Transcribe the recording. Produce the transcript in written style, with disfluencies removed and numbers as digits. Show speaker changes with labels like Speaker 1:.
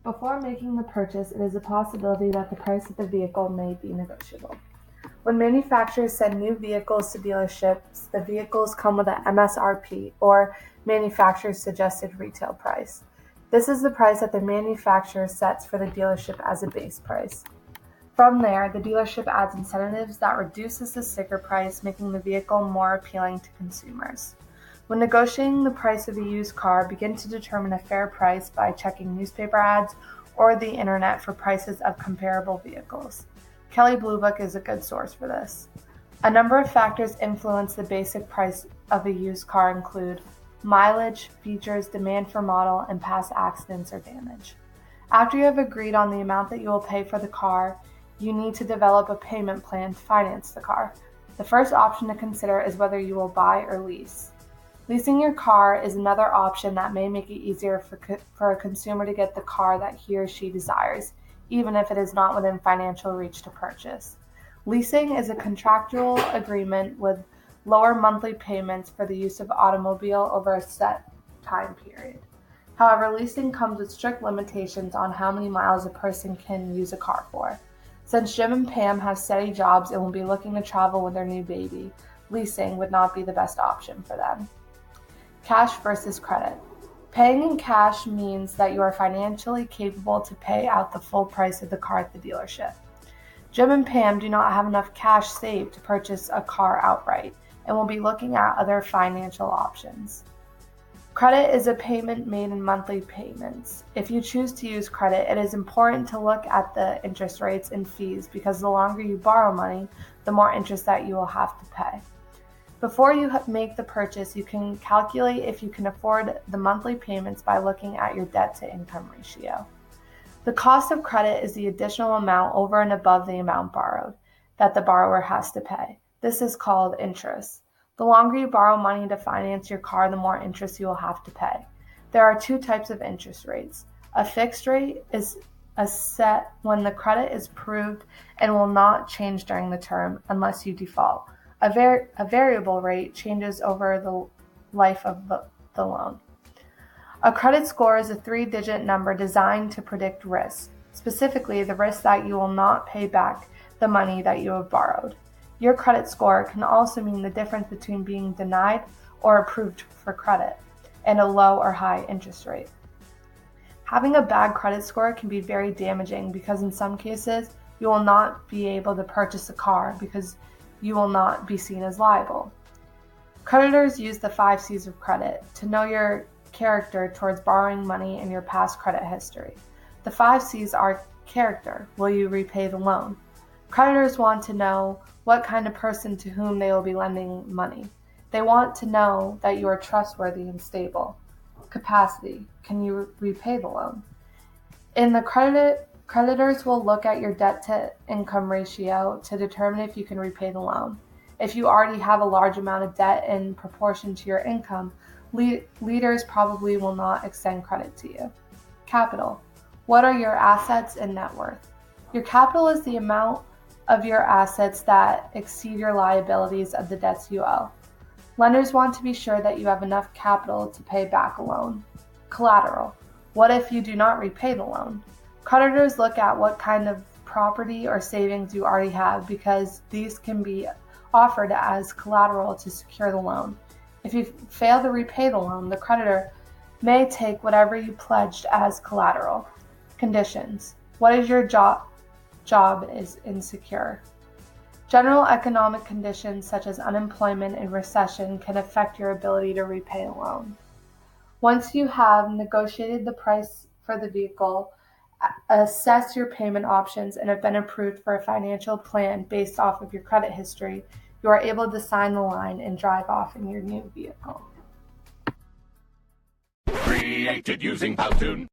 Speaker 1: Before making the purchase, it is a possibility that the price of the vehicle may be negotiable. When manufacturers send new vehicles to dealerships, the vehicles come with a MSRP, or manufacturer's suggested retail price. This is the price that the manufacturer sets for the dealership as a base price. From there, the dealership adds incentives that reduces the sticker price, making the vehicle more appealing to consumers. When negotiating the price of a used car, begin to determine a fair price by checking newspaper ads or the internet for prices of comparable vehicles. Kelley Blue Book is a good source for this. A number of factors influence the basic price of a used car include mileage, features, demand for model, and past accidents or damage. After you have agreed on the amount that you will pay for the car, you need to develop a payment plan to finance the car. The first option to consider is whether you will buy or lease. Leasing your car is another option that may make it easier for a consumer to get the car that he or she desires, even if it is not within financial reach to purchase. Leasing is a contractual agreement with lower monthly payments for the use of automobile over a set time period. However, leasing comes with strict limitations on how many miles a person can use a car for. Since Jim and Pam have steady jobs and will be looking to travel with their new baby, leasing would not be the best option for them. Cash versus credit. Paying in cash means that you are financially capable to pay out the full price of the car at the dealership. Jim and Pam do not have enough cash saved to purchase a car outright and will be looking at other financial options. Credit is a payment made in monthly payments. If you choose to use credit, it is important to look at the interest rates and fees because the longer you borrow money, the more interest that you will have to pay. Before you make the purchase, you can calculate if you can afford the monthly payments by looking at your debt-to-income ratio. The cost of credit is the additional amount over and above the amount borrowed that the borrower has to pay. This is called interest. The longer you borrow money to finance your car, the more interest you will have to pay. There are two types of interest rates. A fixed rate is set when the credit is approved and will not change during the term unless you default. A variable rate changes over the life of the loan. A credit score is a 3-digit number designed to predict risk, specifically the risk that you will not pay back the money that you have borrowed. Your credit score can also mean the difference between being denied or approved for credit and a low or high interest rate. Having a bad credit score can be very damaging because in some cases you will not be able to purchase a car because you will not be seen as liable. Creditors use the 5 C's of credit to know your character towards borrowing money and your past credit history. The 5 C's are character. Will you repay the loan? Creditors want to know what kind of person to whom they will be lending money. They want to know that you are trustworthy and stable. Capacity. Can you repay the loan? In the creditors will look at your debt-to-income ratio to determine if you can repay the loan. If you already have a large amount of debt in proportion to your income, lenders probably will not extend credit to you. Capital. What are your assets and net worth? Your capital is the amount of your assets that exceed your liabilities of the debts you owe. Lenders want to be sure that you have enough capital to pay back a loan. Collateral. What if you do not repay the loan? Creditors look at what kind of property or savings you already have because these can be offered as collateral to secure the loan. If you fail to repay the loan, the creditor may take whatever you pledged as collateral. Conditions. What is your job is insecure. General economic conditions such as unemployment and recession can affect your ability to repay a loan. Once you have negotiated the price for the vehicle, assess your payment options, and have been approved for a financial plan based off of your credit history, you are able to sign the line and drive off in your new vehicle.
Speaker 2: Created using Powtoon.